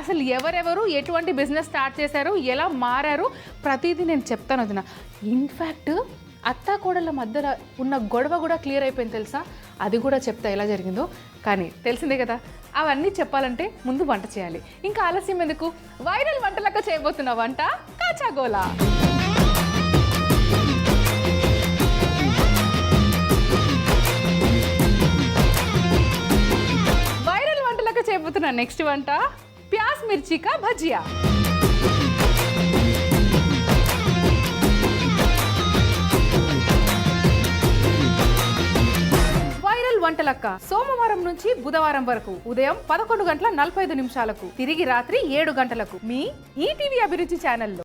అసలు ఎవరెవరు ఎటువంటి బిజినెస్ స్టార్ట్ చేశారు, ఎలా మారారు, ప్రతిదీ నేను చెప్తాను వదిన. ఇన్ఫ్యాక్ట్ అత్తా కోడళ్ళ మధ్యలో ఉన్న గొడవ కూడా క్లియర్ అయిపోయింది తెలుసా. అది కూడా చెప్తా ఎలా జరిగిందో. కానీ తెలిసిందే కదా, అవన్నీ చెప్పాలంటే ముందు వంట చేయాలి. ఇంకా ఆలస్యం ఎందుకు, వైరల్ వంటలక్క చేయబోతున్న వంట కాచాగోలా. వైరల్ వంటలక్క చేయబోతున్న నెక్స్ట్ వంట ప్యాస్ మిర్చి కా భజియా. వంటలక్క సోమవారం నుంచి బుధవారం వరకు ఉదయం 11:45 తిరిగి రాత్రి 7 గంటలకు మీ ఈటీవీ అభిరుచి ఛానల్లో.